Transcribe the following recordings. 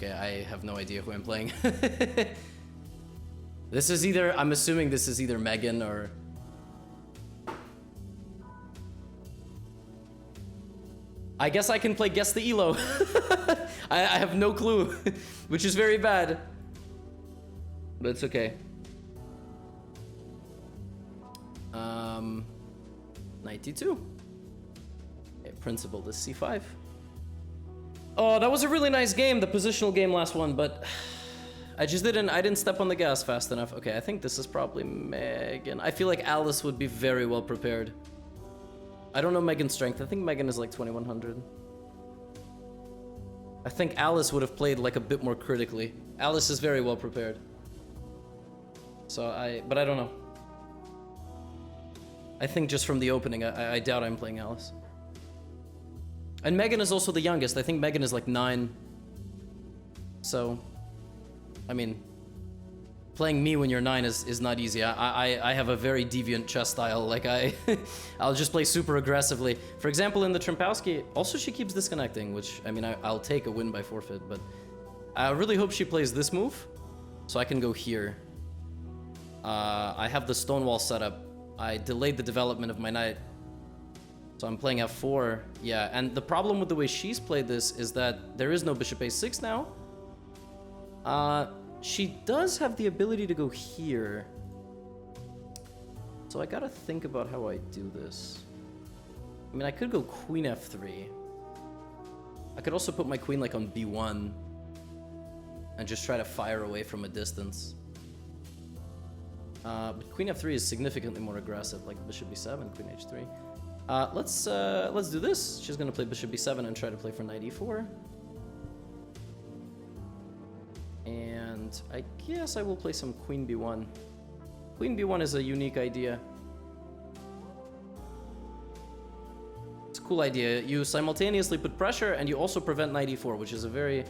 okay. I have no idea who I'm playing. This is either, I'm assuming this is either Megan or... I guess I can play Guess the Elo. I have no clue, which is very bad. But it's okay. 92. Okay, principal is C5. Oh, that was a really nice game, the positional game last one, but I didn't step on the gas fast enough. Okay, I think this is probably Megan. I feel like Alice would be very well prepared. I don't know Megan's strength. I think Megan is like 2100. I think Alice would have played like a bit more critically. Alice is very well prepared. But I don't know. I think just from the opening, I doubt I'm playing Alice. And Megan is also the youngest. I think Megan is like 9. So, I mean, playing me when you're 9 is not easy. I have a very deviant chess style. Like I'll just play super aggressively. For example, in the Trempowski, also she keeps disconnecting, which, I mean, I'll take a win by forfeit, but I really hope she plays this move so I can go here. I have the Stonewall set up. I delayed the development of my knight. So I'm playing f4, yeah, and the problem with the way she's played this is that there is no bishop a6 now. She does have the ability to go here. So I gotta think about how I do this. I mean, I could go queen f3. I could also put my queen like on b1 and just try to fire away from a distance. But queen f3 is significantly more aggressive, like bishop b7, queen h3. Let's do this. She's gonna play bishop b7 and try to play for knight e4. And I guess I will play some queen b1. Queen b1 is a unique idea. It's a cool idea. You simultaneously put pressure and you also prevent knight e4, which is a very...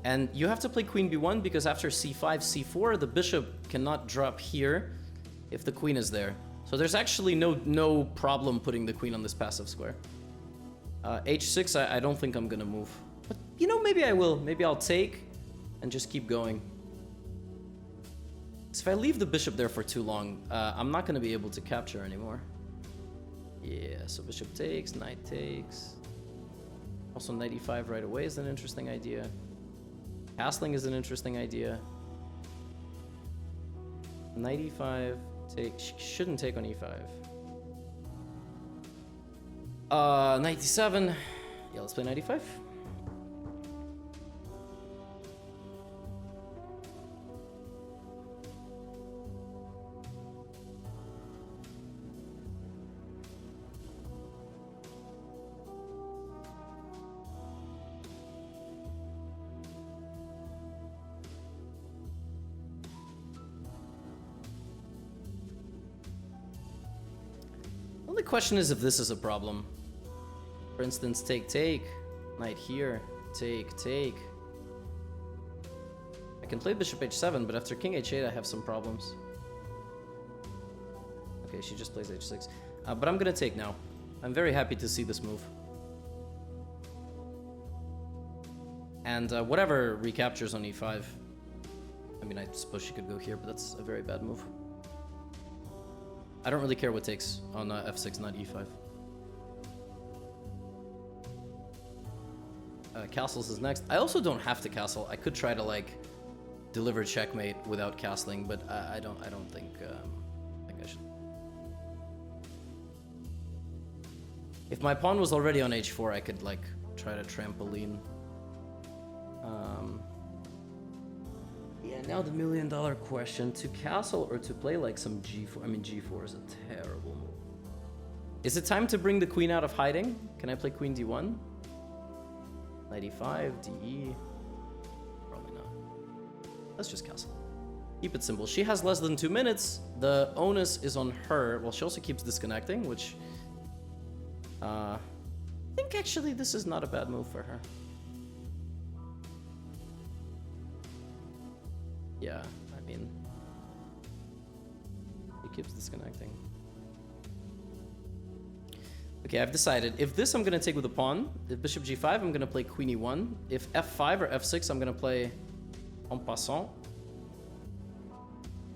And you have to play queen b1 because after c5, c4, the bishop cannot drop here if the queen is there. So there's actually no problem putting the queen on this passive square. h6, I don't think I'm gonna move. But, you know, maybe I will. Maybe I'll take and just keep going. So if I leave the bishop there for too long, I'm not gonna be able to capture anymore. Yeah, so bishop takes, knight takes. Also knight e5 right away is an interesting idea. Castling is an interesting idea. Knight e5, take, shouldn't take on e5. Knight d7. Yeah, let's play knight e5. The question is if this is a problem. For instance, take, knight here, take. I can play bishop h7, but after king h8 I have some problems. Okay, she just plays h6. But I'm gonna take now. I'm very happy to see this move. And whatever recaptures on e5. I mean, I suppose she could go here, but that's a very bad move. I don't really care what takes on f6, not e5. Castles is next. I also don't have to castle. I could try to like deliver checkmate without castling, but I don't think I should. If my pawn was already on h4, I could like try to trampoline. Yeah, now the $1 million question: to castle or to play like some g4? I mean, g4 is a terrible move. Is it time to bring the queen out of hiding? Can I play queen d1? Knight e5, de. Probably not. Let's just castle. Keep it simple. She has less than 2 minutes. The onus is on her. Well, she also keeps disconnecting, which I think actually this is not a bad move for her. Yeah, I mean, he keeps disconnecting. Okay, I've decided. If this, I'm gonna take with a pawn. If bishop g5, I'm gonna play queen e1. If f5 or f6, I'm gonna play en passant.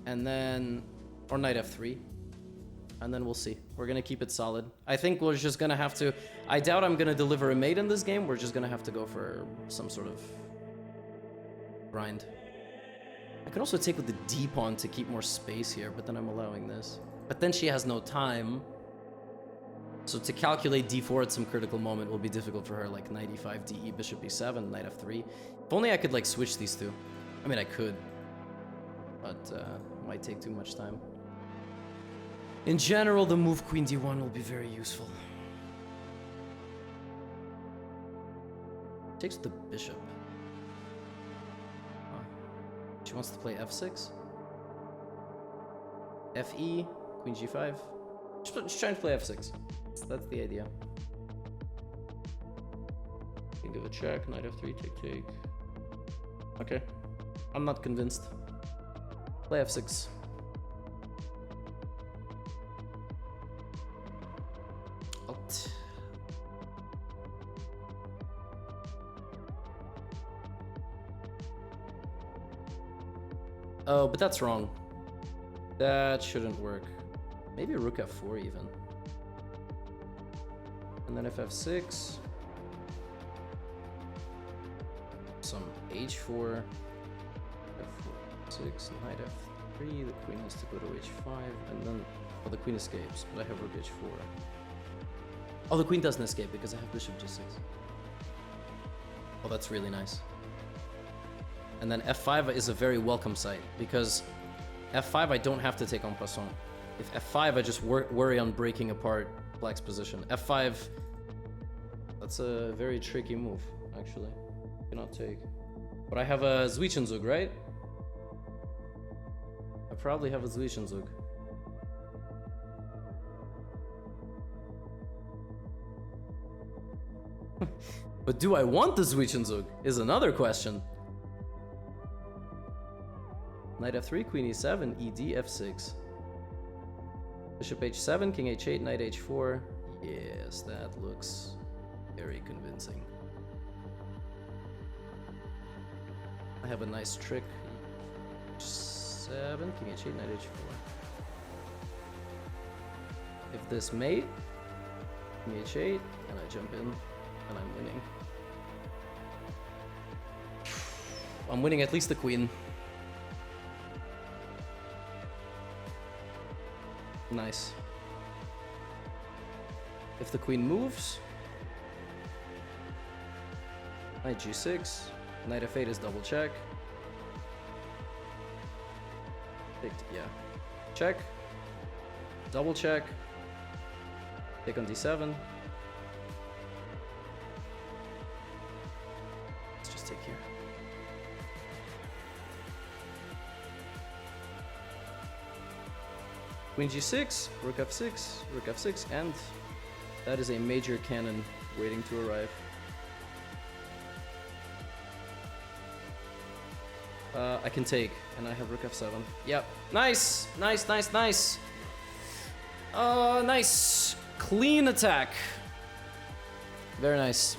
And then, or knight f3. And then we'll see. We're gonna keep it solid. I think we're just gonna have to, I doubt I'm gonna deliver a mate in this game. We're just gonna have to go for some sort of grind. I can also take with the d pawn to keep more space here, but then I'm allowing this. But then she has no time. So to calculate d4 at some critical moment will be difficult for her, like knight e5, de, bishop e7, knight f3. If only I could like switch these two. I mean, I could, but might take too much time. In general, the move queen d1 will be very useful. Takes the bishop. Huh. She wants to play f6. fe, queen g5. She's trying to play f6. That's the idea. Can give a check, knight f3, take. Okay. I'm not convinced. Play f6. Alt. Oh, but that's wrong. That shouldn't work. Maybe rook f4 even. And then if f6. Some h4. f4, 6, knight f3. The queen has to go to h5. And then, well, the queen escapes, but I have rook h4. Oh, the queen doesn't escape because I have bishop g6. Oh, that's really nice. And then f5 is a very welcome sight because f5 I don't have to take en passant. If f5 I just worry on breaking apart black's position. f5, that's a very tricky move, actually. Cannot take. But I have a Zwischenzug, right? I probably have a Zwischenzug. But do I want the Zwischenzug is another question. Knight f3, queen e7, ed f6. Bishop h7, king h8, knight h4. Yes, that looks very convincing. I have a nice trick. h7, king h8, knight h4. If this mate, king h8, and I jump in, and I'm winning. I'm winning at least the queen. Nice. If the queen moves, knight g6, knight f8 is double check. Yeah. Check. Double check. Take on d7. Let's just take here. Queen g6, rook f6, and that is a major cannon waiting to arrive. I can take, and I have rook f7. Yep. Nice! Nice, nice, nice! Nice! Clean attack. Very nice.